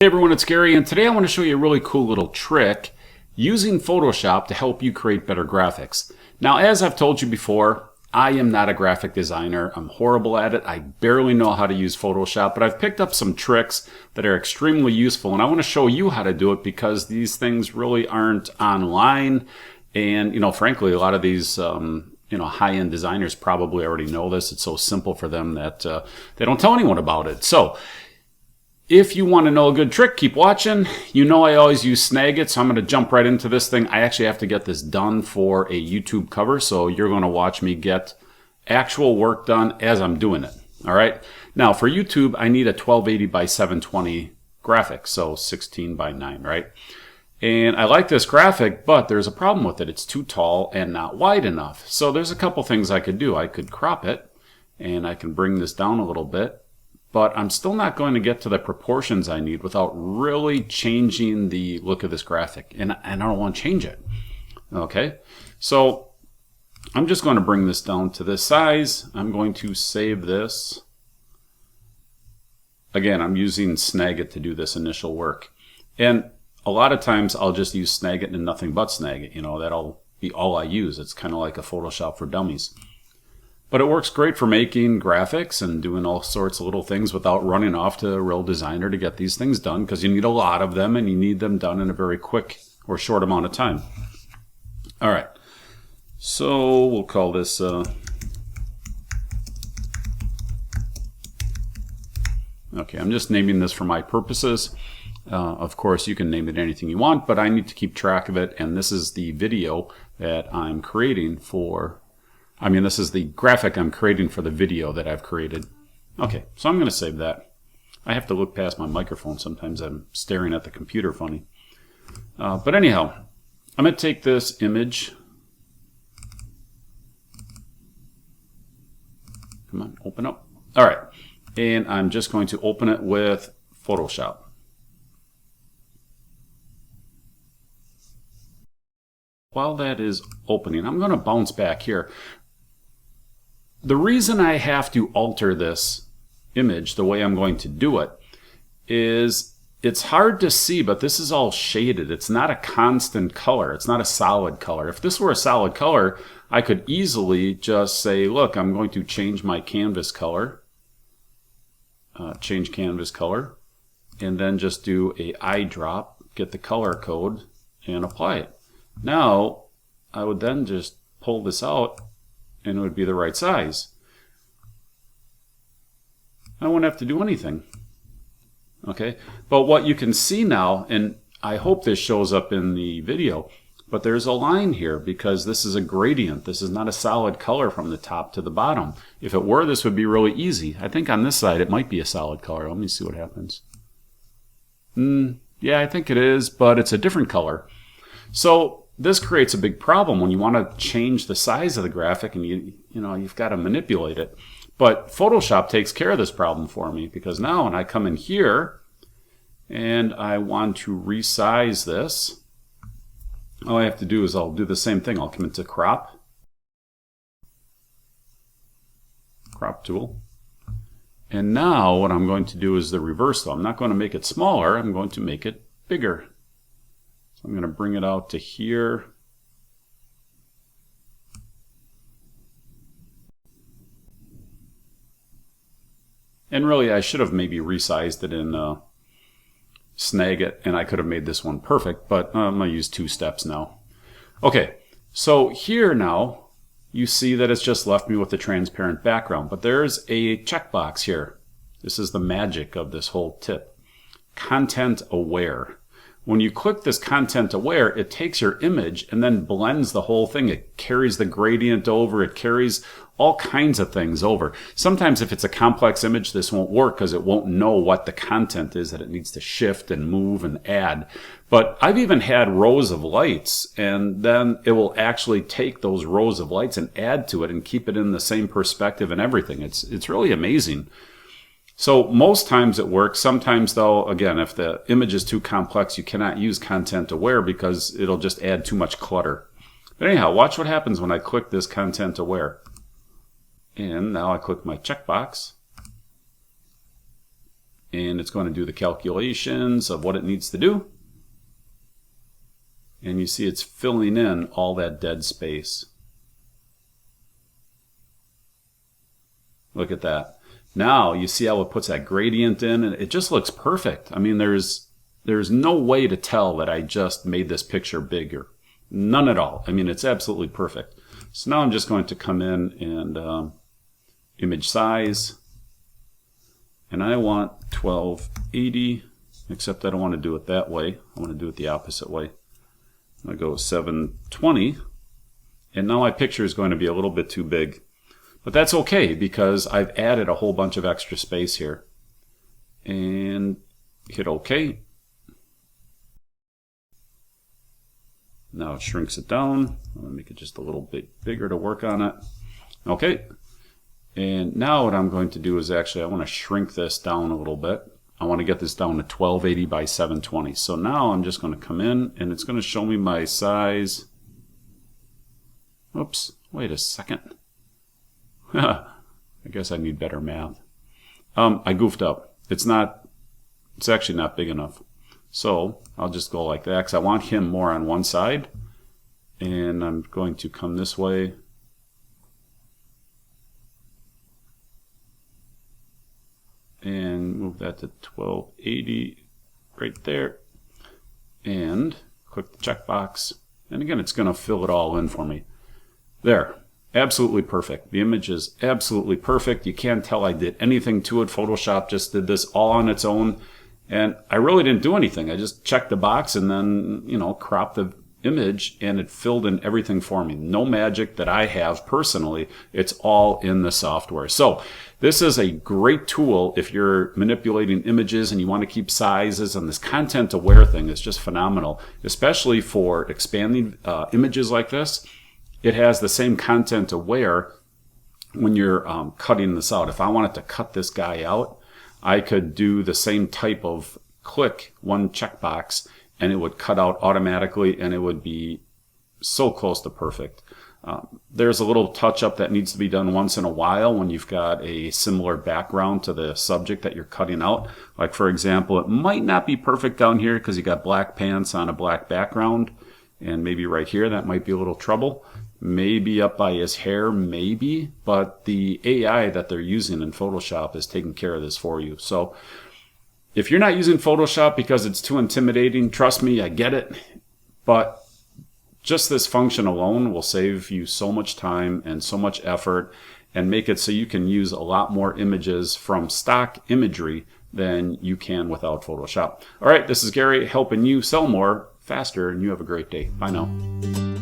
Hey everyone, it's Gary, and today I want to show you a really cool little trick using Photoshop to help you create better graphics. Now, as I've told you before, I am not a graphic designer. I'm horrible at it. I barely know how to use Photoshop, but I've picked up some tricks that are extremely useful, and I want to show you how to do it because these things really aren't online. And, frankly, a lot of these high-end designers probably already know this. It's so simple for them that they don't tell anyone about it. So if you want to know a good trick, keep watching. You know I always use Snagit, so I'm going to jump right into this thing. I actually have to get this done for a YouTube cover, so you're going to watch me get actual work done as I'm doing it. All right. Now for YouTube, I need a 1280 by 720 graphic, so 16 by 9, right? And I like this graphic, but there's a problem with it. It's too tall and not wide enough. So there's a couple things I could do. I could crop it, and I can bring this down a little bit. But I'm still not going to get to the proportions I need without really changing the look of this graphic. And I don't want to change it. Okay, so I'm just going to bring this down to this size. I'm going to save this. Again, I'm using Snagit to do this initial work. And a lot of times I'll just use Snagit and nothing but Snagit. That'll be all I use. It's kind of like a Photoshop for dummies. But it works great for making graphics and doing all sorts of little things without running off to a real designer to get these things done, because you need a lot of them and you need them done in a very quick or short amount of time. All right, so we'll call this okay, I'm just naming this for my purposes. Of course, you can name it anything you want, but I need to keep track of it, and this is the video that I'm creating for this is the graphic I'm creating for the video that I've created. Okay, so I'm going to save that. I have to look past my microphone. Sometimes I'm staring at the computer funny. But anyhow, I'm going to take this image. Come on, open up. All right, and I'm just going to open it with Photoshop. While that is opening, I'm going to bounce back here. The reason I have to alter this image the way I'm going to do it is it's hard to see, but this is all shaded. It's not a constant color. It's not a solid color. If this were a solid color, I could easily just say, look, I'm going to change my canvas color, change canvas color, and then just do a eyedrop, get the color code, and apply it. Now, I would then just pull this out, and it would be the right size. I wouldn't have to do anything. Okay, but what you can see now, and I hope this shows up in the video, but there's a line here because this is a gradient. This is not a solid color from the top to the bottom. If it were, this would be really easy. I think on this side it might be a solid color. Let me see what happens. Yeah, I think it is, but it's a different color. So this creates a big problem when you want to change the size of the graphic, and you've got to manipulate it. But Photoshop takes care of this problem for me, because now when I come in here and I want to resize this, all I have to do is I'll do the same thing. I'll come into crop tool. And now what I'm going to do is the reverse though. I'm not going to make it smaller, I'm going to make it bigger. So I'm going to bring it out to here. And really, I should have maybe resized it in Snagit, and I could have made this one perfect, but I'm going to use 2 steps now. Okay, so here now, you see that it's just left me with a transparent background, but there's a checkbox here. This is the magic of this whole tip. Content aware. When you click this content aware, it takes your image and then blends the whole thing. It carries the gradient over. It carries all kinds of things over. Sometimes if it's a complex image, this won't work because it won't know what the content is that it needs to shift and move and add. But I've even had rows of lights, and then it will actually take those rows of lights and add to it and keep it in the same perspective and everything. It's really amazing. So most times it works. Sometimes though, again, if the image is too complex, you cannot use content aware because it'll just add too much clutter. But anyhow, watch what happens when I click this content aware. And now I click my checkbox. and it's going to do the calculations of what it needs to do. And you see it's filling in all that dead space. Look at that. Now you see how it puts that gradient in, and it just looks perfect. I mean, there's no way to tell that I just made this picture bigger. None at all. I mean, it's absolutely perfect. So now I'm just going to come in and image size. And I want 1280, except I don't want to do it that way. I want to do it the opposite way. I go 720, and now my picture is going to be a little bit too big. But that's okay, because I've added a whole bunch of extra space here. And hit OK. Now it shrinks it down. I'll make it just a little bit bigger to work on it. Okay. And now what I'm going to do is actually I want to shrink this down a little bit. I want to get this down to 1280 by 720. So now I'm just going to come in and it's going to show me my size. Oops, wait a second. I guess I need better math. I goofed up. It's actually not big enough. So I'll just go like that because I want him more on one side. And I'm going to come this way. And move that to 1280 right there. And click the checkbox. And again, it's going to fill it all in for me. There. Absolutely perfect. The image is absolutely perfect. You can't tell I did anything to it. Photoshop just did this all on its own. And I really didn't do anything. I just checked the box and then, cropped the image and it filled in everything for me. No magic that I have personally. It's all in the software. So this is a great tool if you're manipulating images and you want to keep sizes, and this content aware thing is just phenomenal, especially for expanding images like this. It has the same content aware when you're cutting this out. If I wanted to cut this guy out, I could do the same type of click, one checkbox, and it would cut out automatically, and it would be so close to perfect. There's a little touch-up that needs to be done once in a while when you've got a similar background to the subject that you're cutting out. Like, for example, it might not be perfect down here because you got black pants on a black background, and maybe right here that might be a little trouble. Maybe up by his hair, maybe, but the AI that they're using in Photoshop is taking care of this for you. So if you're not using Photoshop because it's too intimidating, trust me, I get it, but just this function alone will save you so much time and so much effort and make it so you can use a lot more images from stock imagery than you can without Photoshop. All right, this is Gary helping you sell more faster, and you have a great day. Bye now.